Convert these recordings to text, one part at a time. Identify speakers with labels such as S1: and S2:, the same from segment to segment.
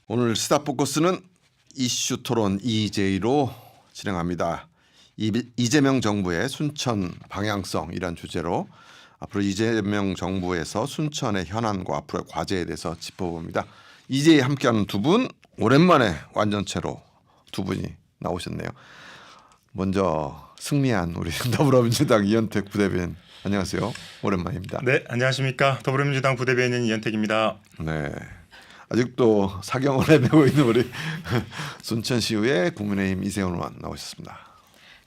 S1: 오늘 시사 포커스는 이슈 토론 EJ로 진행합니다. 이재명 정부의 순천 방향성이란 주제로 앞으로 이재명 정부에서 순천의 현안과 앞으로의 과제에 대해서 짚어봅니다. EJ 함께하는 두 분 오랜만에 완전체로 두 분이 나오셨네요. 먼저 승리한 우리 더불어민주당 이현택 부대변인 안녕하세요. 오랜만입니다.
S2: 네, 안녕하십니까. 더불어민주당 부대변인 이현택입니다.
S1: 네. 아직도 사경을 헤매고 있는 우리 순천시의회 국민의힘 이세훈 의원 나오셨습니다.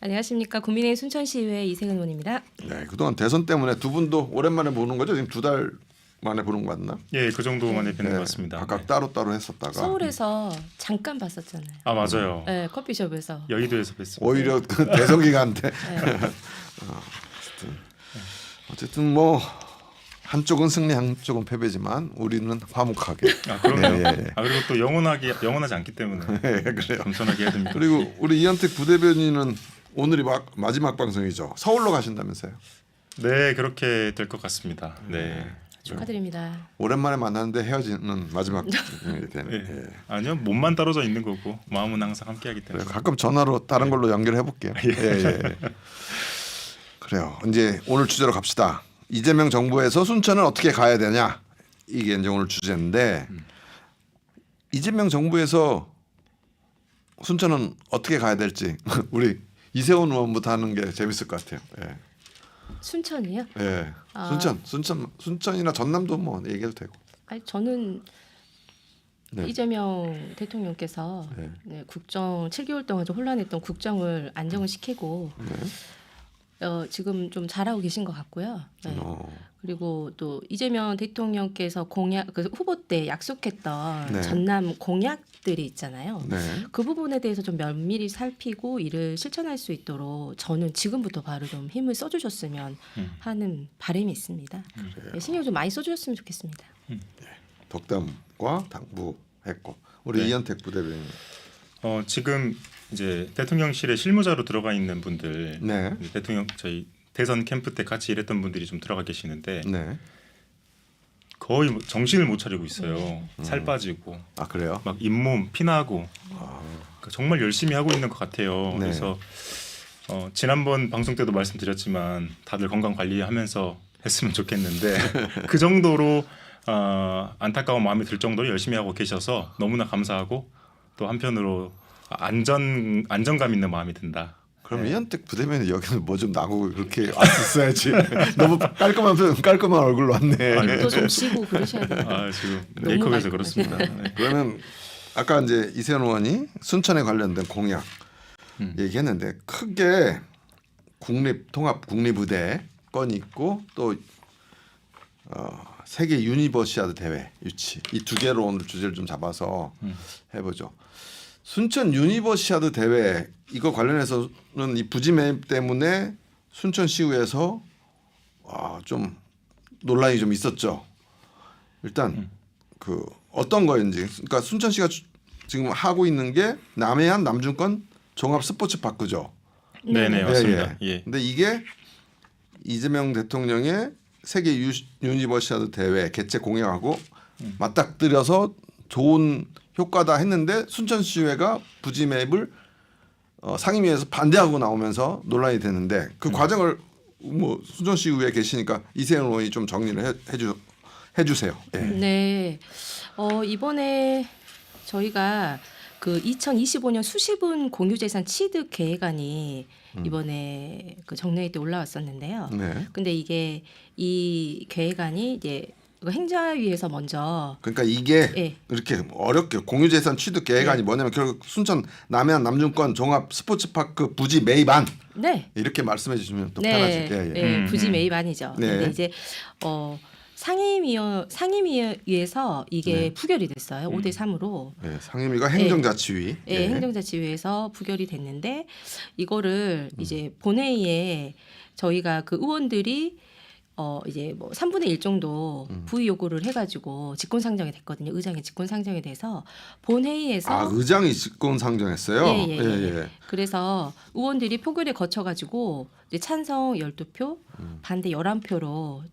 S3: 안녕하십니까. 국민의힘 순천시의회 이세훈 의원입니다.
S1: 네, 그동안 대선 때문에 두 분도 오랜만에 보는 거죠? 지금 2달 만에 보는 거 맞나?
S2: 예, 그 정도 만에 뵙는
S1: 네,
S2: 것 같습니다.
S1: 각각
S2: 네.
S1: 따로따로 했었다가
S3: 서울에서 잠깐 봤었잖아요.
S2: 아, 맞아요.
S3: 네, 커피숍에서.
S2: 여의도에서 뵀습니다.
S1: 오히려 그 대선 기간 때
S3: 네.
S1: 어쨌든 뭐 한쪽은 승리 한쪽은 패배지만 우리는 화목하게.
S2: 아, 그럼요.
S1: 예, 예.
S2: 아, 그리고 또 영원하지 않기 때문에
S1: 예, 그래요.
S2: 겸손하게 해야 됩니다.
S1: 그리고 우리 이현택 부대변인은 오늘이 마지막 방송이죠. 서울로 가신다면서요?
S2: 네, 그렇게 될 것 같습니다. 네.
S3: 축하드립니다.
S1: 오랜만에 만났는데 헤어지는 마지막 되네.
S2: 예.
S1: 예.
S2: 아니요, 몸만 떨어져 있는 거고 마음은 항상 함께하기 때문에.
S1: 그래요. 가끔 전화로 다른 걸로 연결해 볼게요. 예. 그래요. 이제 오늘 주제로 갑시다. 이재명 정부에서 순천은 어떻게 가야 되냐 이게 이제 오늘 주제인데 이재명 정부에서 순천은 어떻게 가야 될지 우리 이세훈 의원부터 하는 게 재밌을 것 같아요. 예.
S3: 순천이요?
S1: 예.
S3: 아.
S1: 순천이나 전남도 뭐 얘기해도 되고.
S3: 아니, 저는
S1: 네.
S3: 이재명 대통령께서
S1: 네.
S3: 네, 국정 7개월 동안 좀 혼란했던 국정을 안정을 시키고
S1: 네.
S3: 지금 좀 잘하고 계신 것 같고요. 네. 그리고 또 이재명 대통령께서 그 후보 때 약속했던
S1: 네.
S3: 전남 공약들이 있잖아요.
S1: 네.
S3: 그 부분에 대해서 좀 면밀히 살피고 이를 실천할 수 있도록 저는 지금부터 바로 좀 힘을 써주셨으면 하는 바람이 있습니다. 네, 신경 좀 많이 써주셨으면 좋겠습니다.
S1: 덕담과 당부했고 우리
S2: 네.
S1: 이현택 부대변인.
S2: 지금 이제 대통령실에 실무자로 들어가 있는 분들,
S1: 네.
S2: 이제 대통령 저희 대선 캠프 때 같이 일했던 분들이 좀 들어가 계시는데
S1: 네.
S2: 거의 정신을 못 차리고 있어요. 살 빠지고
S1: 아 그래요?
S2: 막 잇몸 피나고 그러니까 정말 열심히 하고 있는 것 같아요.
S1: 네.
S2: 그래서 지난번 방송 때도 말씀드렸지만 다들 건강 관리하면서 했으면 좋겠는데 그 정도로 안타까운 마음이 들 정도로 열심히 하고 계셔서 너무나 감사하고 또 한편으로 안정감 있는 마음이 든다.
S1: 그럼
S2: 네.
S1: 이현택 부대변인 여기는 뭐 좀 나고 그렇게 왔었어야지. 너무 깔끔한 얼굴로 왔네.
S3: 입도 좀 쉬고 그러셔야 돼요.
S2: 지금
S3: 너무
S2: 메이크업에서
S3: 말끔하네.
S2: 그렇습니다. 네.
S1: 그러면 아까 이제 이세훈 의원이 순천에 관련된 공약 얘기했는데 크게 통합 국립의대 건이 있고 또 세계 유니버시아드 대회 유치 이 두 개로 오늘 주제를 좀 잡아서 해보죠. 순천 유니버시아드 대회 이거 관련해서는 이 부지 매입 때문에 순천시의회에서 좀 논란이 좀 있었죠. 일단 그 어떤 거인지 그러니까 순천시가 지금 하고 있는 게 남해안 남중권 종합 스포츠 파크죠.
S2: 네네 맞습니다. 예.
S1: 근데 이게 이재명 대통령의 세계 유니버시아드 대회 개최 공약하고 맞닥뜨려서 좋은 효과다 했는데 순천시의회가 부지 매입을 상임위에서 반대하고 나오면서 논란이 되는데 그 과정을 뭐 순천시의회에 계시니까 이세훈 의원이 좀 정리를 해주세요. 예.
S3: 네. 이번에 저희가 그 2025년 수십은 공유재산 취득 계획안이 이번에 그 정례회 때 올라왔었는데요.
S1: 네.
S3: 근데 이게 이 계획안이 이제 행자위에서 먼저
S1: 그러니까 이게
S3: 예.
S1: 이렇게 어렵게 공유재산 취득 계획안이 뭐냐면 결국 순천 남해안 남중권 종합 스포츠파크 부지 매입안
S3: 네.
S1: 이렇게 말씀해 주시면 또
S3: 네.
S1: 편하지. 예, 예.
S3: 네. 부지 매입안이죠.
S1: 네.
S3: 근데 이제 상임위에서 이게
S1: 네.
S3: 부결이 됐어요. 5대 3으로.
S1: 예, 상임위가 행정자치위.
S3: 예, 행정자치위에서 부결이 됐는데 이거를 이제 본회의에 저희가 그 의원들이 이제 뭐 3분의 1 정도 부의 요구를 해가지고 직권 상정이 됐거든요. 의장이 직권 상정이 돼서 본회의에서
S1: 의장이 직권 상정했어요.
S3: 예. 그래서 의원들이 표결에 거쳐가지고 이제 찬성 12표, 반대 11표로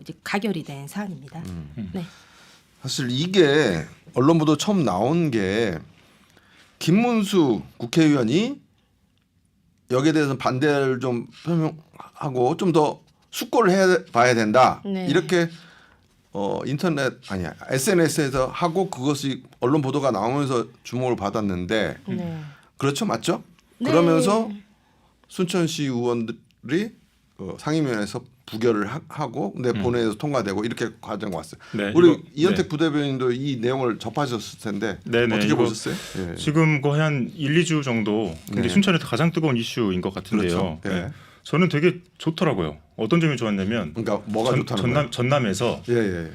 S3: 이제 가결이 된 사안입니다. 네.
S1: 사실 이게 언론 보도 처음 나온 게 김문수 국회의원이 여기에 대해서 반대를 좀 표명하고 좀 더 숙고를 해봐야 된다.
S3: 네.
S1: 이렇게 인터넷 아니야 SNS에서 하고 그것이 언론 보도가 나오면서 주목을 받았는데
S3: 네.
S1: 그렇죠, 맞죠?
S3: 네.
S1: 그러면서 순천시 의원들이 상임위원회에서 부결을 하고 근데 본회의에서 통과되고 이렇게 과정 왔어요.
S2: 네,
S1: 우리
S2: 이거-
S1: 이현택
S2: 네.
S1: 부대변인도 이 내용을 접하셨을 텐데
S2: 네네,
S1: 어떻게
S2: 이거
S1: 보셨어요? 예.
S2: 지금 거의 한 1, 2주 정도 굉장히
S1: 네.
S2: 순천에서 가장 뜨거운 이슈인 것 같은데요.
S1: 그렇죠. 예.
S2: 네. 저는 되게 좋더라고요. 어떤 점이 좋았냐면
S1: 그러니까 뭐가 좋다는 거예요?
S2: 전남에서
S1: 예예.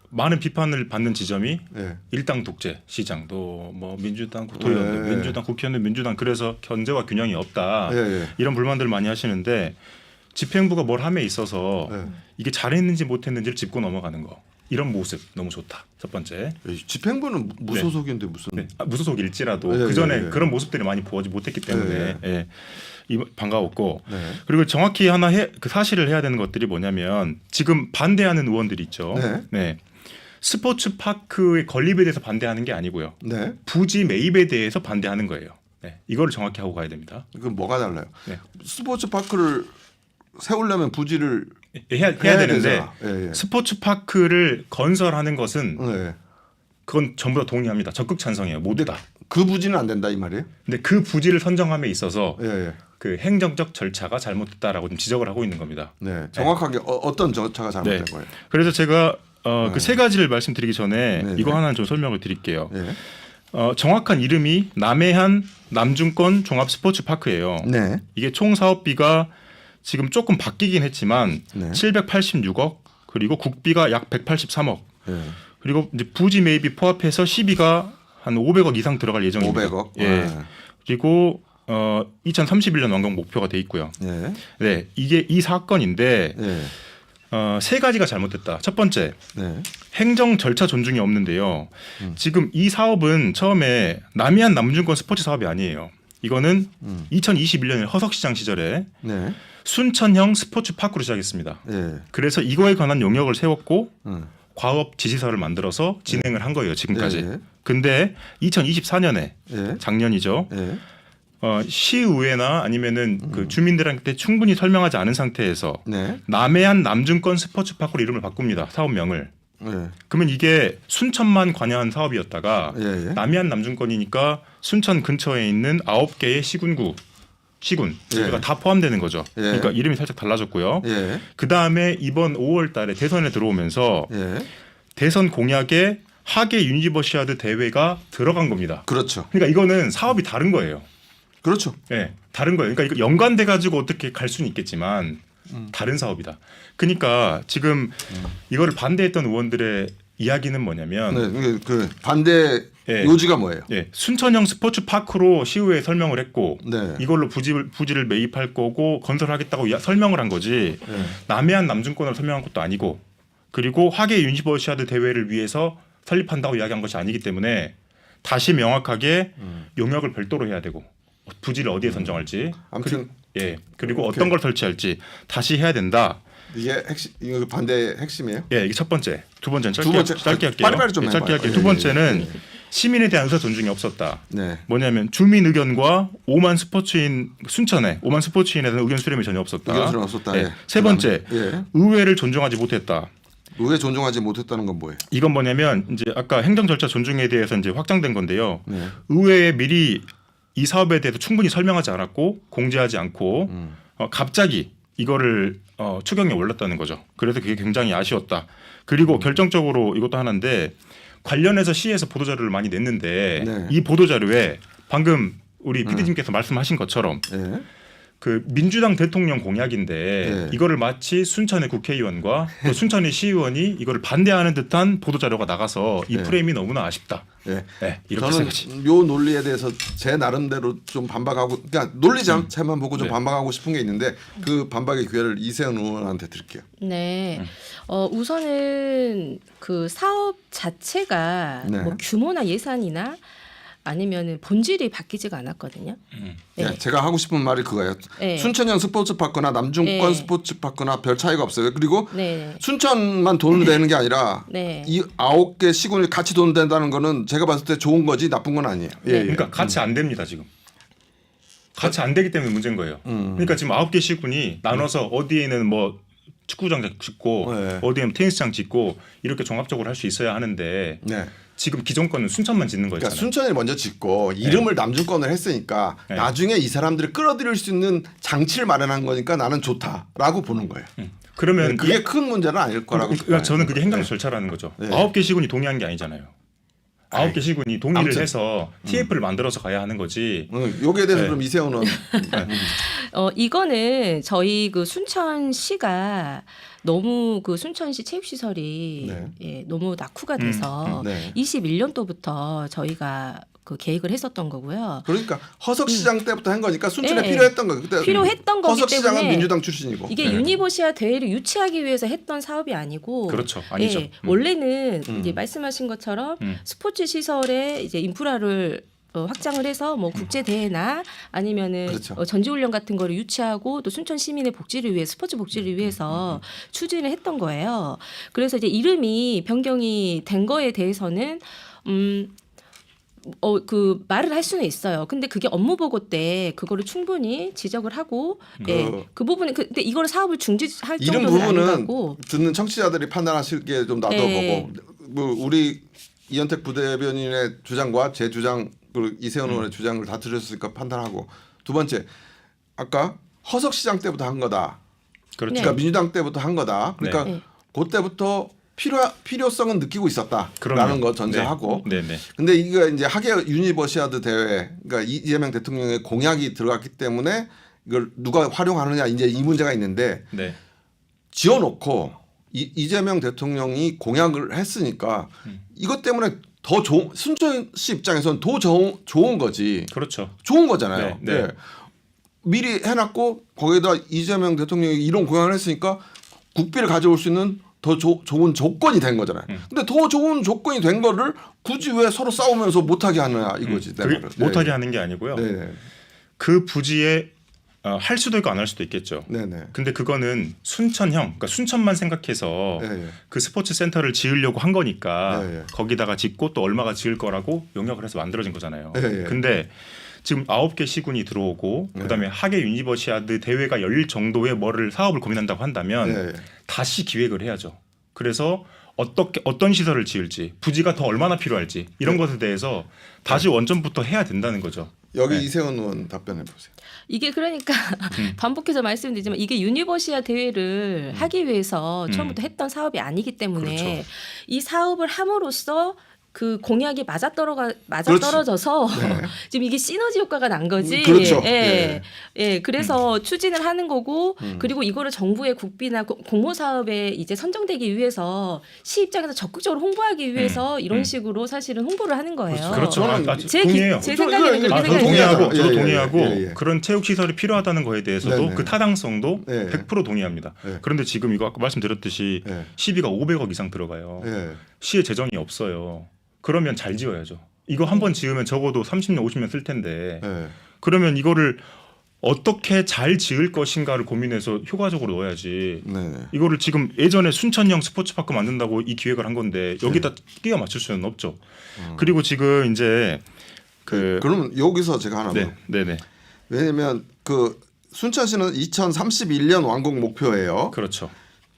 S2: 많은 비판을 받는 지점이
S1: 예.
S2: 일당 독재 시장도 뭐 민주당
S1: 예.
S2: 국토위원회, 민주당 국회의원들 민주당 그래서 견제와 균형이 없다
S1: 예.
S2: 이런 불만들 많이 하시는데 집행부가 뭘 함에 있어서
S1: 예.
S2: 이게 잘했는지 못했는지를 짚고 넘어가는 거 이런 모습 너무 좋다. 첫 번째.
S1: 집행부는 무소속인데 무슨?
S2: 네. 무소속일지라도
S1: 예,
S2: 그 전에
S1: 예, 예.
S2: 그런 모습들이 많이 보지 못했기 때문에
S1: 예,
S2: 반가웠고
S1: 네.
S2: 그리고 정확히 하나 그 사실을 해야 되는 것들이 뭐냐면 지금 반대하는 의원들이 있죠.
S1: 네.
S2: 스포츠 파크의 건립에 대해서 반대하는 게 아니고요.
S1: 네.
S2: 부지 매입에 대해서 반대하는 거예요. 네. 이거를 정확히 하고 가야 됩니다.
S1: 그럼 뭐가 달라요?
S2: 네.
S1: 스포츠 파크를 세우려면 부지를
S2: 해야 되는데
S1: 되잖아. 예.
S2: 스포츠 파크를 건설하는 것은
S1: 예.
S2: 그건 전부 다 동의합니다. 적극 찬성해요. 모두 다.
S1: 그 부지는 안 된다 이 말이에요?
S2: 근데 그 부지를 선정함에 있어서
S1: 예.
S2: 그 행정적 절차가 잘못됐다라고 좀 지적을 하고 있는 겁니다.
S1: 네. 정확하게 어떤 절차가 잘못된
S2: 네.
S1: 거예요?
S2: 그래서 제가 그 세 가지를 말씀드리기 전에
S1: 네,
S2: 이거
S1: 네.
S2: 하나 좀 설명을 드릴게요.
S1: 예.
S2: 정확한 이름이 남해안 남중권 종합 스포츠 파크예요.
S1: 네.
S2: 이게 총 사업비가 지금 조금 바뀌긴 했지만
S1: 네.
S2: 786억 그리고 국비가 약 183억
S1: 예.
S2: 그리고 이제 부지 매입이 포함해서 시비가 한 500억 이상 들어갈 예정입니다.
S1: 500억.
S2: 예. 그리고 2031년 완공 목표가 돼 있고요.
S1: 예.
S2: 네, 이게 이 사건인데
S1: 예.
S2: 세 가지가 잘못됐다. 첫 번째,
S1: 네.
S2: 행정 절차 존중이 없는데요. 지금 이 사업은 처음에 남해안 남중권 스포츠 사업이 아니에요. 이거는 2021년 허석시장 시절에
S1: 네.
S2: 순천형 스포츠 파크로 시작했습니다.
S1: 예.
S2: 그래서 이거에 관한 용역을 세웠고
S1: 음.
S2: 과업 지시서를 만들어서 진행을 한 거예요. 지금까지.
S1: 예.
S2: 근데 2024년에
S1: 예.
S2: 작년이죠.
S1: 예.
S2: 시의회나 아니면은 그 주민들한테 충분히 설명하지 않은 상태에서
S1: 네.
S2: 남해안 남중권 스포츠 파크로 이름을 바꿉니다. 사업명을.
S1: 예.
S2: 그러면 이게 순천만 관여한 사업이었다가
S1: 예.
S2: 남해안 남중권이니까 순천 근처에 있는 9개의 시군
S1: 예.
S2: 여기가 다 포함되는 거죠.
S1: 예.
S2: 그러니까 이름이 살짝 달라졌고요.
S1: 예.
S2: 그 다음에 이번 5월달에 대선에 들어오면서
S1: 예.
S2: 대선 공약에 하계 유니버시아드 대회가 들어간 겁니다.
S1: 그렇죠.
S2: 그러니까 이거는 사업이 다른 거예요.
S1: 그렇죠.
S2: 네, 다른 거예요. 그러니까 이거 연관돼 가지고 어떻게 갈 수는 있겠지만 다른 사업이다. 그러니까 지금 이거를 반대했던 의원들의 이야기는 뭐냐면
S1: 네. 그 반대
S2: 예.
S1: 요지가 뭐예요?
S2: 예, 순천형 스포츠 파크로 시의회에 설명을 했고
S1: 네.
S2: 이걸로 부지를 매입할 거고 건설하겠다고 설명을 한 거지
S1: 예.
S2: 남해안 남중권을 설명한 것도 아니고 그리고 하계 유니버시아드 대회를 위해서 설립한다고 이야기한 것이 아니기 때문에 다시 명확하게 용역을 별도로 해야 되고 부지를 어디에 선정할지
S1: 아무튼
S2: 그리고 어떤 걸 설치할지 다시 해야 된다.
S1: 이게 핵심 이거 반대의 핵심이에요?
S2: 예, 이게 첫 번째. 두 번째는
S1: 두 번째,
S2: 짧게 할게요.
S1: 빨리빨리 좀
S2: 짧게
S1: 해봐요.
S2: 할게요.
S1: 예,
S2: 두
S1: 예,
S2: 번째는 시민에 대한 의사 존중이 없었다.
S1: 네.
S2: 뭐냐면 주민 의견과 5만 스포츠인 순천에 5만 스포츠인에 대한 의견 수렴이 전혀 없었다.
S1: 의견 수렴 없었다.
S2: 예.
S1: 예.
S2: 세 번째,
S1: 예.
S2: 의회를 존중하지 못했다.
S1: 왜 존중하지 못했다는 건 뭐예요?
S2: 이건 뭐냐면 이제 아까 행정 절차 존중에 대해서 이제 확장된 건데요.
S1: 네.
S2: 의회에 미리 이 사업에 대해서 충분히 설명하지 않았고 공지하지 않고 갑자기 이거를 추경에 올렸다는 거죠. 그래서 그게 굉장히 아쉬웠다. 그리고 결정적으로 이것도 하나인데 관련해서 시에서 보도자료를 많이 냈는데
S1: 네.
S2: 이 보도자료에 방금 우리 PD님께서 말씀하신 것처럼
S1: 예.
S2: 그 민주당 대통령 공약인데
S1: 네.
S2: 이거를 마치 순천의 국회의원과 또 순천의 시의원이 이거를 반대하는 듯한 보도자료가 나가서 이
S1: 네.
S2: 프레임이 너무나 아쉽다.
S1: 예.
S2: 네, 이렇게
S1: 저는
S2: 생각하지.
S1: 요 논리에 대해서 제 나름대로 좀 반박하고, 그러니까 논리 자체만 보고 좀
S2: 네.
S1: 반박하고 싶은 게 있는데 그 반박의 기회를 이세현 의원한테 드릴게요.
S3: 네. 우선은 그 사업 자체가
S1: 네.
S3: 뭐 규모나 예산이나 아니면은 본질이 바뀌지가 않았거든요. 네.
S1: 네, 제가 하고 싶은 말이 그거예요.
S3: 네.
S1: 순천형 스포츠파크나 남중권
S3: 네.
S1: 스포츠파크나 별 차이가 없어요. 그리고
S3: 네.
S1: 순천만 돈을 내는 게 아니라
S3: 네.
S1: 이 9개 시군이 같이 돈을 낸다는 거는 제가 봤을 때 좋은 거지 나쁜 건 아니에요. 예,
S3: 네.
S1: 예.
S2: 그러니까 같이 안 됩니다 지금. 같이 안 되기 때문에 문제인 거예요. 그러니까 지금 9개 시군이 나눠서 어디에는 뭐 축구장 짓고
S1: 네.
S2: 어디에는 테니스장 짓고 이렇게 종합적으로 할 수 있어야 하는데
S1: 네.
S2: 지금 기존 거는 순천만 짓는
S1: 그러니까
S2: 거잖아요.
S1: 순천이 먼저 짓고 이름을 남중권을 했으니까
S2: 네.
S1: 나중에 이 사람들을 끌어들일 수 있는 장치를 마련한 거니까 나는 좋다라고 보는 거예요.
S2: 그러면
S1: 그게 큰 문제는 아닐 거라고.
S2: 그러니까 저는 그게 행정
S1: 네.
S2: 절차라는 거죠.
S1: 네.
S2: 9개 시군이 동의한 게 아니잖아요. 9개 시군이 동의를
S1: 아무튼.
S2: 해서 TF를 만들어서 가야 하는 거지.
S1: 여기에 대해서
S2: 네.
S1: 그럼 이세훈은
S3: 이거는 저희 그 순천시가 너무 그 순천시 체육시설이
S1: 네.
S3: 예, 너무 낙후가 돼서
S1: 네.
S3: 21년도부터 저희가 그 계획을 했었던 거고요.
S1: 그러니까 허석시장 때부터 한 거니까 순천에
S3: 네.
S1: 필요했던 거. 그때
S3: 필요했던 거기
S1: 허석시장은
S3: 때문에
S1: 민주당 출신이고.
S3: 이게 유니버시아 대회를 유치하기 위해서 했던 사업이 아니고
S2: 그렇죠. 아니죠.
S3: 예, 원래는 이제 말씀하신 것처럼
S2: 음.
S3: 스포츠 시설에 이제 인프라를 확장을 해서 뭐 국제 대회나 아니면은
S1: 그렇죠.
S3: 전지훈련 같은 거를 유치하고 또 순천 시민의 복지를 위해 스포츠 복지를 위해서 추진을 했던 거예요. 그래서 이제 이름이 변경이 된 거에 대해서는 그 말을 할 수는 있어요. 근데 그게 업무 보고 때 그거를 충분히 지적을 하고 그 부분은 근데 이거를 사업을 중지할
S1: 이런
S3: 정도는
S1: 부분은
S3: 아니고
S1: 듣는 청취자들이 판단하시기에 좀 놔둬보고 뭐 우리 이현택 부대변인의 주장과 제 주장 그리고 이세훈 의원의 주장을 다 들으셨으니까 판단하고 두 번째 아까 허석시장 때부터 한 거다.
S2: 그렇죠.
S1: 그러니까 민주당 때부터 한 거다. 그러니까
S3: 네.
S1: 그때부터 필요성은 느끼고 있었다라는
S2: 그럼요.
S1: 거 전제하고.
S2: 네. 네.
S1: 근데 이게 이제 하계 유니버시아드 대회, 그러니까 이재명 대통령의 공약이 들어갔기 때문에 이걸 누가 활용하느냐 이제 이 문제가 있는데
S2: 네.
S1: 지어놓고 이재명 대통령이 공약을 했으니까 이것 때문에 더 좋은 순천시 입장에서는 더 좋은 거지.
S2: 그렇죠.
S1: 좋은 거잖아요.
S2: 네, 네.
S1: 네. 미리 해놨고 거기에다 이재명 대통령이 이런 공약을 했으니까 국비를 가져올 수 있는 더 좋은 조건이 된 거잖아요. 근데 더 좋은 조건이 된 거를 굳이 왜 서로 싸우면서 못하게 하느냐 이거지. 내
S2: 그게
S1: 말은.
S2: 못하게
S1: 네.
S2: 하는 게 아니고요.
S1: 네.
S2: 그 부지에 할 수도 있고 안 할 수도 있겠죠.
S1: 네네.
S2: 근데 그거는 순천형, 그러니까 순천만 생각해서
S1: 네.
S2: 그 스포츠 센터를 지으려고 한 거니까
S1: 네.
S2: 거기다가 짓고 또 얼마가 지을 거라고 용역을 해서 만들어진 거잖아요.
S1: 네.
S2: 근데 지금 9개 시군이 들어오고 그다음에 하계 유니버시아드 대회가 열릴 정도의 뭐를 사업을 고민한다고 한다면
S1: 네.
S2: 다시 기획을 해야죠. 그래서 어떤 시설을 지을지, 부지가 더 얼마나 필요할지 이런 것에 대해서 다시 원점부터 해야 된다는 거죠.
S1: 여기
S2: 네.
S1: 이세훈 의원 답변해 보세요.
S3: 이게 그러니까 반복해서 말씀드리지만 이게 유니버시아 대회를 하기 위해서 처음부터 했던 사업이 아니기 때문에
S2: 그렇죠.
S3: 이 사업을 함으로써 그 공약이
S1: 그렇지.
S3: 떨어져서 지금 이게 시너지 효과가 난 거지.
S1: 그렇죠.
S3: 예. 예. 그래서 추진을 하는 거고 그리고 이거를 정부의 국비나 공모 사업에 이제 선정되기 위해서 시 입장에서 적극적으로 홍보하기 위해서 이런 식으로 사실은 홍보를 하는 거예요.
S2: 그렇죠.
S3: 제
S2: 동의해요.
S3: 제 생각에는 그렇게
S2: 저도
S3: 생각이
S2: 동의하고,
S3: 들어요.
S2: 저도
S1: 예, 예,
S2: 동의하고
S1: 예, 예.
S2: 그런 체육 시설이 필요하다는 거에 대해서도
S1: 네네.
S2: 그 타당성도
S1: 네.
S2: 100% 동의합니다.
S1: 네.
S2: 그런데 지금 이거 아까 말씀드렸듯이
S1: 네.
S2: 시비가 500억 이상 들어가요.
S1: 예.
S2: 시의 재정이 없어요. 그러면 잘 지어야죠. 이거 한 번 지으면 적어도 30년, 50년 쓸 텐데
S1: 예.
S2: 그러면 이거를 어떻게 잘 지을 것인가를 고민해서 효과적으로 넣어야지.
S1: 네네.
S2: 이거를 지금 예전에 순천형 스포츠파크 만든다고 이 기획을 한 건데 여기다 끼워 맞출 수는 없죠. 그리고 지금 이제
S1: 그러면 여기서 제가 하나 더.
S2: 네네.
S1: 왜냐면 그 순천시는 2031년 완공 목표예요.
S2: 그렇죠.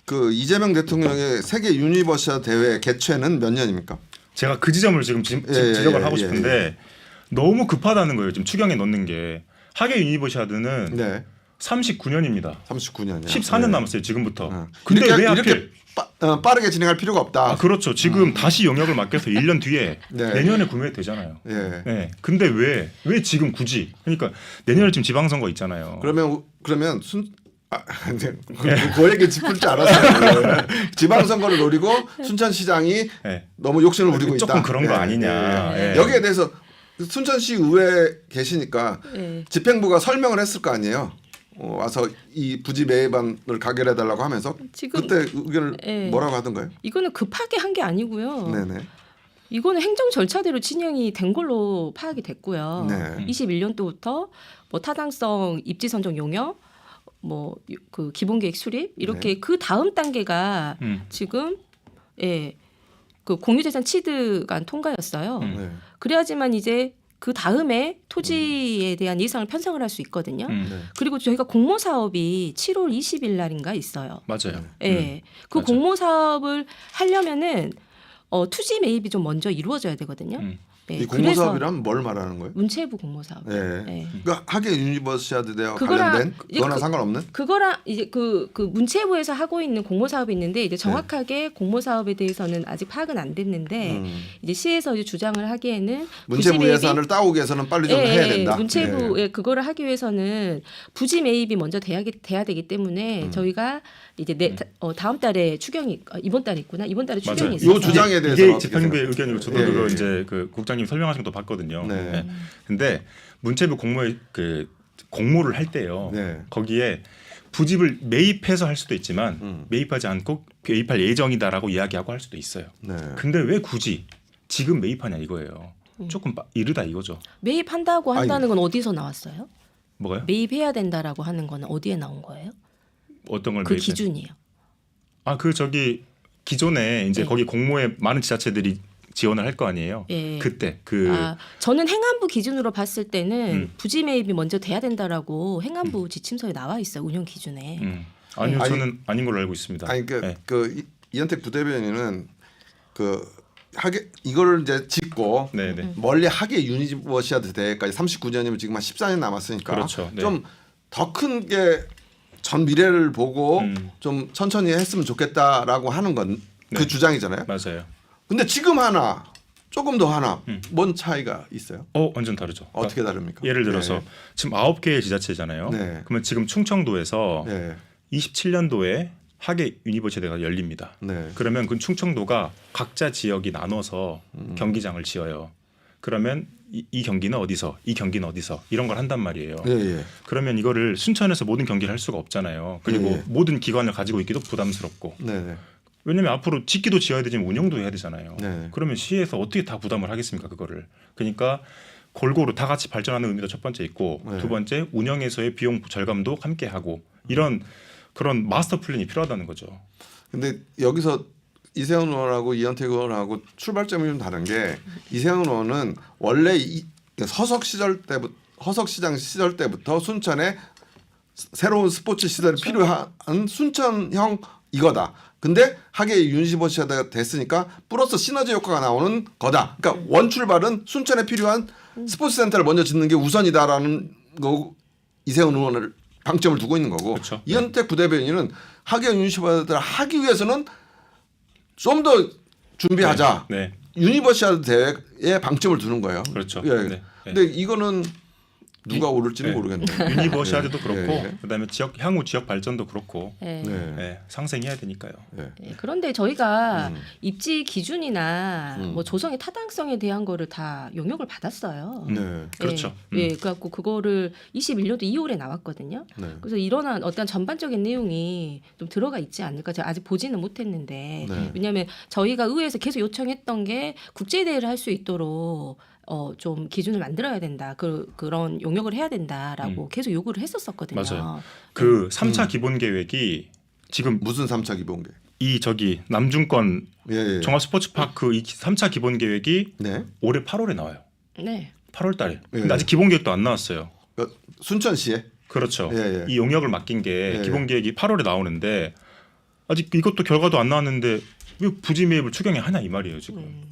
S1: 그 이재명 대통령의 세계 유니버시아 대회 개최는 몇 년입니까?
S2: 제가 그 지점을 지금 지적을 하고 싶은데 너무 급하다는 거예요. 지금 추경에 넣는 게 하계 유니버시아드는
S1: 네.
S2: 39년입니다.
S1: 39년이요.
S2: 14년 남았어요 지금부터.
S1: 근데
S2: 근데 왜
S1: 이렇게
S2: 하필?
S1: 빠르게 진행할 필요가 없다.
S2: 그렇죠. 지금 다시 영역을 맡겨서 1년 뒤에
S1: 네.
S2: 내년에 구매되잖아요.
S1: 예.
S2: 네. 근데 왜 지금 굳이? 그러니까 내년에 지금 지방선거 있잖아요.
S1: 그러면 그 얘기 짚을 줄 알았어요. 지방선거를 노리고 순천시장이
S2: 네.
S1: 너무 욕심을 부리고 있다.
S2: 조금 그런 거 아니냐. 예.
S1: 여기에 대해서 순천시 의회에 계시니까
S3: 예.
S1: 집행부가 설명을 했을 거 아니에요. 와서 이 부지 매입안을 가결해 달라고 하면서
S3: 지금
S1: 그때 의견을
S3: 예.
S1: 뭐라고 하던가요?
S3: 이거는 급하게 한 게 아니고요.
S1: 네네.
S3: 이거는 행정 절차대로 진행이 된 걸로 파악이 됐고요.
S1: 네.
S3: 21년도부터 뭐 타당성 입지 선정 용역, 뭐 그 기본 계획 수립 이렇게
S1: 네.
S3: 그 다음 단계가 지금 그 공유재산 취득안 통과였어요.
S1: 네.
S3: 그래야지만 이제 그 다음에 토지에 대한 예상을 편성을 할 수 있거든요.
S1: 네.
S3: 그리고 저희가 공모 사업이 7월 20일 날인가 있어요.
S2: 맞아요.
S3: 예. 그
S2: 맞아요.
S3: 공모 사업을 하려면은 투지 매입이 좀 먼저 이루어져야 되거든요. 예,
S1: 이 공모사업이란 뭘 말하는 거예요?
S3: 문체부 공모 사업.
S1: 네.
S3: 예.
S1: 그러니까 하계 유니버시아드 대와
S3: 그거랑
S1: 관련된
S3: 이제
S1: 그거랑 상관없는?
S3: 그거랑 이제 그 문체부에서 하고 있는 공모 사업이 있는데 이제 정확하게 공모 사업에 대해서는 아직 파악은 안 됐는데 이제 시에서 이제 주장을 하기에는
S1: 문체부
S3: 부지 매입이-
S1: 예산을 따오기 위해서는 빨리 좀 해야 된다.
S3: 문체부에 그거를 하기 위해서는 부지 매입이 먼저 돼야 되기 때문에 저희가 이제 다음 달에 추경이 이번 달에 있구나. 이번 달에 추경이
S2: 맞아요.
S3: 있어요.
S1: 요 주장에 대해서
S2: 이게
S1: 어떻게
S2: 재판부의 의견이고 저도
S1: 예,
S2: 그거
S1: 예.
S2: 이제 그 국장님 설명하신 것도 봤거든요.
S1: 네.
S2: 네. 근데 문체부 공모에 그 공모를 할 때요.
S1: 네.
S2: 거기에 부집을 매입해서 할 수도 있지만 매입하지 않고 매입할 예정이다라고 이야기하고 할 수도 있어요.
S1: 네.
S2: 근데 왜 굳이 지금 매입하냐 이거예요. 조금 이르다 이거죠.
S3: 매입한다고 한다는 건 어디서 나왔어요?
S2: 뭐가요?
S3: 매입해야 된다라고 하는 거는 어디에 나온 거예요?
S2: 어떤 걸
S3: 그
S2: 매입해?
S3: 기준이에요.
S2: 그 저기 기존에 이제
S3: 네.
S2: 거기 공모에 많은 지자체들이 지원을 할 거 아니에요.
S3: 예.
S2: 그때
S3: 저는 행안부 기준으로 봤을 때는 부지 매입이 먼저 돼야 된다라고 행안부 지침서에 나와 있어요. 운영 기준에.
S2: 아니요,
S1: 아니,
S2: 저는 아닌 걸로 알고 있습니다.
S1: 아니
S2: 네.
S1: 이현택 부대변인은 그 하계 이거를 이제 짓고
S2: 네네.
S1: 멀리 하계 유니버시아드 대회까지 39년이면 지금 한 14년 남았으니까
S2: 그렇죠. 네.
S1: 좀 더 큰 게 전 미래를 보고 좀 천천히 했으면 좋겠다라고 하는 건 그
S2: 네.
S1: 주장이잖아요.
S2: 맞아요.
S1: 근데 지금 하나 조금 더 하나 뭔 차이가 있어요?
S2: 완전 다르죠.
S1: 어떻게 다릅니까?
S2: 예를 들어서 지금 9개의 지자체잖아요.
S1: 네.
S2: 그러면 지금 충청도에서
S1: 네.
S2: 27년도에 하계 유니버시아드가 열립니다.
S1: 네.
S2: 그러면 그 충청도가 각자 지역이 나눠서 경기장을 지어요. 그러면 이 경기는 어디서, 이 경기는 어디서 이런 걸 한단 말이에요.
S1: 예, 예.
S2: 그러면 이거를 순천에서 모든 경기를 할 수가 없잖아요. 그리고
S1: 예.
S2: 모든 기관을 가지고 있기도 부담스럽고.
S1: 네, 네.
S2: 왜냐하면 앞으로 짓기도 지어야 되지만 운영도 해야 되잖아요.
S1: 네.
S2: 그러면 시에서 어떻게 다 부담을 하겠습니까 그거를. 그러니까 골고루 다 같이 발전하는 의미도 첫 번째 있고
S1: 네.
S2: 두 번째 운영에서의 비용 절감도 함께 하고 이런 그런 마스터 플랜이 필요하다는 거죠.
S1: 근데 여기서 이세훈 의원하고 이현택 의원하고 출발점이 좀 다른 게 이세훈 의원은 원래 허석 시장 시절 때부터 순천에 새로운 스포츠 시설이 필요한 순천형 이거다. 근데 하계 유니버시아드가 됐으니까 플러스 시너지 효과가 나오는 거다. 그러니까 원 출발은 순천에 필요한 스포츠 센터를 먼저 짓는 게 우선이다라는 거 이세훈 의원을 방점을 두고 있는 거고
S2: 그렇죠.
S1: 이현택 부대변인은 하계 유니버시아드를 하기 위해서는 좀 더 준비하자.
S2: 네.
S1: 유니버시아드 대회에 방점을 두는 거예요.
S2: 그렇죠.
S1: 예.
S2: 네. 네.
S1: 근데 이거는 누가 오를지는
S2: 네.
S1: 모르겠네요.
S2: 유니버시아드도 그렇고
S1: 예.
S2: 그다음에 향후 지역 발전도 그렇고
S3: 예.
S1: 네.
S2: 네, 상생해야 되니까요.
S1: 네.
S3: 예, 그런데 저희가 입지 기준이나
S1: 음.
S3: 뭐 조성의 타당성에 대한 거를 다 용역을 받았어요.
S1: 네.
S2: 그렇죠.
S3: 예, 그래갖고 그거를 21년도 2월에 나왔거든요.
S1: 네.
S3: 그래서 이러한 어떤 전반적인 내용이 좀 들어가 있지 않을까. 제가 아직 보지는 못했는데
S1: 네.
S3: 왜냐하면 저희가 의회에서 계속 요청했던 게 국제 대회를 할 수 있도록 좀 기준을 만들어야 된다. 그런 용역을 해야 된다라고 계속 요구를 했었었거든요.
S2: 맞아요. 그 3차 기본 계획이 지금
S1: 무슨 3차 기본계?
S2: 이 저기 남중권
S1: 예, 예.
S2: 종합 스포츠파크 이 3차 기본 계획이
S1: 네.
S2: 올해 8월에 나와요.
S3: 네.
S2: 8월 달에. 근데
S1: 예.
S2: 아직 기본 계획도 안 나왔어요.
S1: 순천시에.
S2: 그렇죠.
S1: 예, 예.
S2: 이 용역을 맡긴 게
S1: 예,
S2: 기본 계획이 8월에 나오는데 아직 이것도 결과도 안 나왔는데 왜 부지 매입을 추경에 하냐 이 말이에요 지금.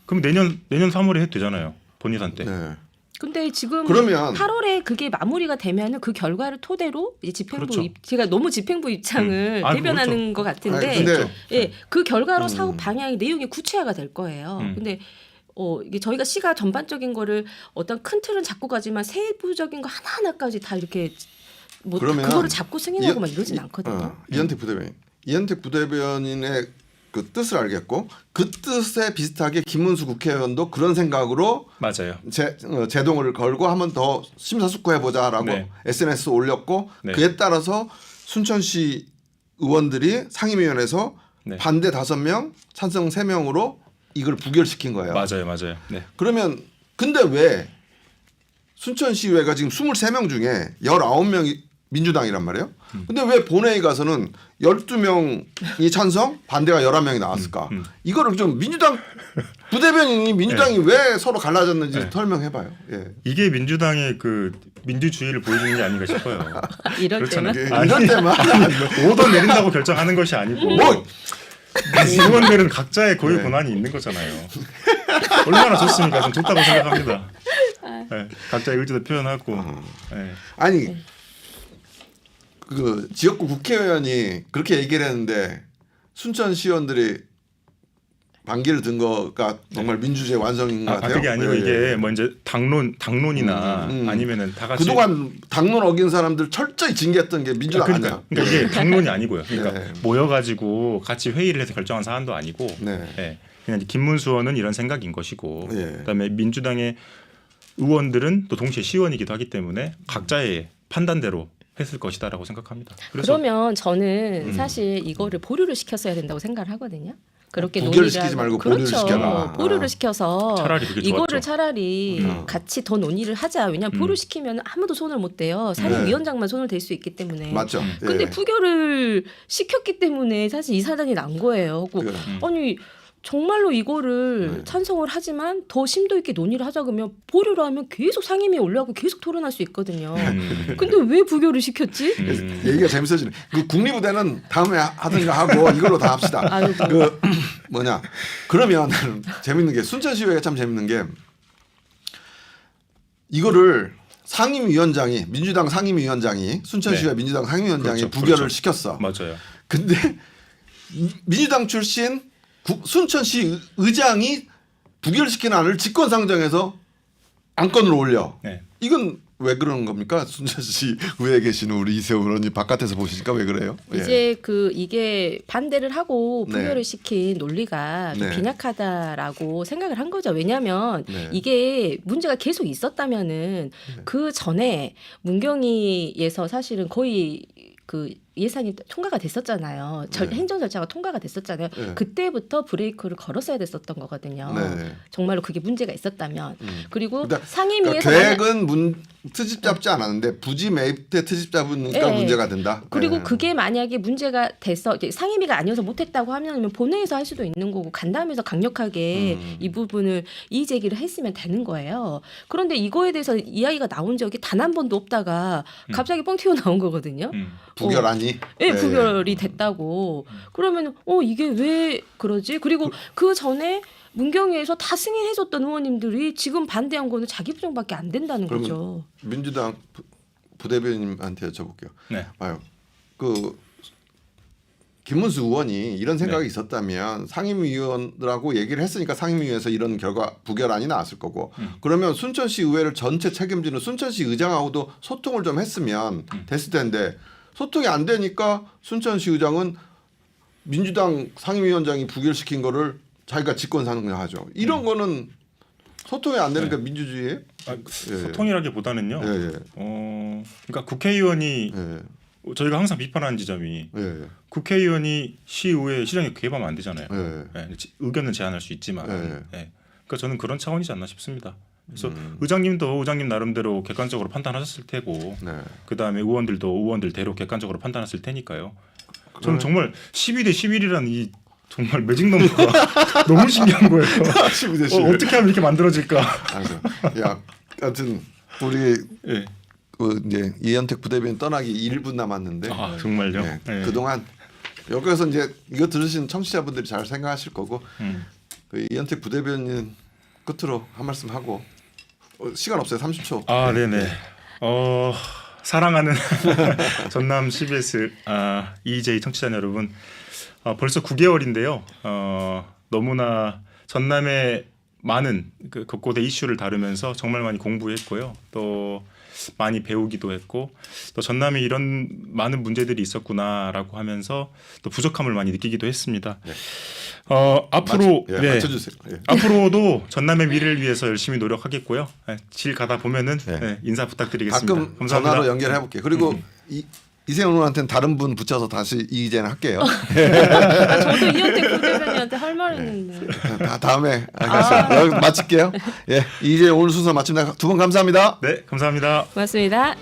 S2: 그럼 내년 3월에 해도 되잖아요. 본예산 때.
S1: 네.
S3: 근데 지금
S1: 그러면
S3: 8월에 그게 마무리가 되면은 그 결과를 토대로 이제 집행부
S2: 그렇죠.
S3: 제가 너무 집행부 입장을 대변하는
S2: 그렇죠.
S3: 것 같은데
S1: 아니, 근데
S3: 예, 그 결과로 사업 방향이 내용이 구체화가 될 거예요. 근데 이게 저희가 시가 전반적인 거를 어떤 큰 틀은 잡고 가지만 세부적인 거 하나하나까지 다 이렇게 뭐
S1: 그러면
S3: 그거를 잡고 승인하고 막 이러진 않거든요.
S1: 이현택 부대변인. 이현택 부대변인의 그 뜻을 알겠고 그 뜻에 비슷하게 김문수 국회의원도 그런 생각으로
S2: 맞아요.
S1: 제동을 걸고 한번 더 심사숙고해 보자라고
S2: 네.
S1: SNS 올렸고
S2: 네.
S1: 그에 따라서 순천시 의원들이 상임위원회에서
S2: 네.
S1: 반대 5명, 찬성 3명으로 이걸 부결시킨 거예요.
S2: 맞아요. 네.
S1: 그러면 근데 왜 순천시의회가 지금 23명 중에 19명이 민주당이란 말이에요. 근데 왜 본회의 가서는 12명이 찬성, 반대가 11명이 나왔을까? 이거를 좀 민주당 부대변인이 민주당이 왜 서로 갈라졌는지 설명해봐요. 예.
S2: 이게 민주당의 그 민주주의를 보여주는 게 아닌가 싶어요.
S3: 이럴
S2: 그렇잖아요.
S3: 때는
S1: 이럴 때만
S2: 오더 내린다고 결정하는 것이 아니고
S1: 뭐
S2: 의원들은 각자의 고유 권한이 있는 거잖아요. 얼마나 좋습니까? 전 좋다고 생각합니다. 네, 각자의 의지도 표현하고. 네.
S1: 아니 그 지역구 국회의원이 그렇게 얘기를 했는데 순천 시의원들이 반기를 든 거가 정말 민주주의 완성인 것 같아요.
S2: 그게 아니고
S1: 예,
S2: 이게
S1: 예.
S2: 뭐 이제 당론이나 아니면은 다 같이
S1: 그동안 당론 어긴 사람들 철저히 징계했던 게 민주당 아니야.
S2: 그러니까 이게 당론이 아니고요. 그러니까
S1: 네.
S2: 모여가지고 같이 회의를 해서 결정한 사안도 아니고,
S1: 네.
S2: 예, 그냥 이제 김문수 의원은 이런 생각인 것이고,
S1: 예.
S2: 그다음에 민주당의 의원들은 또 동시에 시의원이기도 하기 때문에 각자의 판단대로 했을 것이다라고 생각합니다. 그래서
S3: 그러면 저는 사실 이거를 보류를 시켰어야 된다고 생각을 하거든요. 그렇게
S1: 부결시키지
S3: 논의를
S1: 말고
S3: 하고.
S1: 보류를
S3: 그렇죠.
S1: 시켜라.
S3: 보류를 시켜서
S2: 차라리 그게
S3: 이거를
S2: 좋았죠.
S3: 차라리 같이 더 논의를 하자. 왜냐하면 보류 시키면 아무도 손을 못 대요. 상임위원장만 손을 댈 수 있기 때문에.
S1: 맞죠.
S3: 근데
S1: 예.
S3: 부결을 시켰기 때문에 사실 이 사단이 난 거예요. 아니 정말로 이거를 찬성을 하지만 더 심도 있게 논의를 하자 그러면 보류를 하면 계속 상임위에 올라가고 계속 토론할 수 있거든요. 근데 왜 부결을 시켰지?
S1: 얘기가 재밌어지네. 그 국립의대는 다음에 하든가 하고 이걸로 다 합시다.
S3: 아이고.
S1: 그 뭐냐? 그러면 재밌는 게 순천시의회가 참 재밌는 게 이거를 상임위원장이 민주당 상임위원장이 순천시의회
S2: 네.
S1: 민주당 상임위원장이
S2: 그렇죠,
S1: 부결을
S2: 그렇죠.
S1: 시켰어.
S2: 맞아요.
S1: 근데 민주당 출신 순천시 의장이 부결시킨 안을 직권상정해서 안건으로 올려.
S2: 네.
S1: 이건 왜 그러는 겁니까? 순천시 의회에 계시는 우리 이세호 의원님 바깥에서 보시니까 왜 그래요? 예.
S3: 이제 이게 반대를 하고
S1: 네.
S3: 부결을 시킨 논리가 좀
S1: 네.
S3: 빈약하다라고 생각을 한 거죠. 왜냐하면
S1: 네.
S3: 이게 문제가 계속 있었다면은 그 전에 문경위에서 사실은 거의 그 예산이 통과가 됐었잖아요. 행정 절차가 통과가 됐었잖아요.
S1: 네.
S3: 그때부터 브레이크를 걸었어야 됐었던 거거든요.
S1: 네.
S3: 정말로 그게 문제가 있었다면. 그리고
S1: 그러니까
S3: 상임위에서
S1: 계획은 트집 잡지 않았는데 부지 매입 때 트집 잡으니까
S3: 네.
S1: 문제가 된다.
S3: 그리고
S1: 네.
S3: 그게 만약에 문제가 돼서 이제 상임위가 아니어서 못했다고 하면 본회의에서 할 수도 있는 거고 간담회에서 강력하게 이 부분을 이의 제기를 했으면 되는 거예요. 그런데 이거에 대해서 이야기가 나온 적이 단 한 번도 없다가 갑자기 뻥 튀어나온 거거든요.
S1: 부결안이
S3: 예, 부결이 됐다고. 그러면 이게 왜 그러지? 그리고 그 전에 문경위에서 다 승인해줬던 의원님들이 지금 반대한 거는 자기 부정밖에 안 된다는
S1: 그러면
S3: 거죠.
S1: 민주당 부대변인님한테 여쭤볼게요.
S2: 네.
S1: 봐요. 그 김문수 의원이 이런 생각이 있었다면 상임위원들하고 얘기를 했으니까 상임위에서 이런 결과 부결안이 나왔을 거고 그러면 순천시 의회를 전체 책임지는 순천시 의장하고도 소통을 좀 했으면 됐을 텐데 소통이 안 되니까 순천시 의장은 민주당 상임위원장이 부결시킨 거를 자기가 직권상정하죠. 이런 거는 소통이 안 되니까 민주주의예요?
S2: 소통이라기보다는요.
S1: 예, 예.
S2: 그러니까 국회의원이
S1: 예,
S2: 저희가 항상 비판하는 지점이
S1: 예,
S2: 국회의원이 시의회 시장에 개입하면 안 되잖아요.
S1: 예.
S2: 예, 의견은 제안할 수 있지만,
S1: 네.
S2: 예. 그러니까 저는 그런 차원이지 않나 싶습니다. 그래서 의장님도 의장님 나름대로 객관적으로 판단하셨을 테고,
S1: 네.
S2: 그 다음에 의원들도 의원들대로 객관적으로 판단했을 테니까요. 저는 정말 12대 11이라는 이 정말 매직 넘버가 너무 신기한 거예요.
S1: 12대 11.
S2: 어떻게 하면 이렇게 만들어질까?
S1: 알았어. 야, 하여튼 우리
S2: 예.
S1: 이제 이현택 부대변인 떠나기 1분 남았는데
S2: 아 정말요?
S1: 네,
S2: 예.
S1: 그동안 여기서 이제 이거 들으신 청취자분들이 잘 생각하실 거고 그 이현택 부대변인 끝으로 한 말씀 하고 시간 없어요. 30초.
S2: 아, 네네. 사랑하는 전남 CBS EJ 청취자 여러분, 벌써 9개월인데요. 너무나 전남의 많은 그 곳곳의 이슈를 다루면서 정말 많이 공부했고요. 또 많이 배우기도 했고, 또 전남에 이런 많은 문제들이 있었구나라고 하면서 또 부족함을 많이 느끼기도 했습니다.
S1: 네.
S2: 앞으로
S1: 맞춰주세요. 예.
S2: 앞으로도 전남의 미래를 위해서 열심히 노력하겠고요. 길 가다 보면은
S1: 네.
S2: 인사 부탁드리겠습니다.
S1: 가끔
S2: 감사합니다.
S1: 전화로 연결해 볼게요. 그리고 이세훈 의원한테는 다른 분 붙여서 다시 이재는 할게요.
S3: 아, 저도 이현택 부대변인한테 할 말 있는데.
S1: 다음에 알겠습니다. 여기 마칠게요. 예, 이제 오늘 순서 마칩니다. 두 분 감사합니다.
S2: 네, 감사합니다.
S3: 고맙습니다.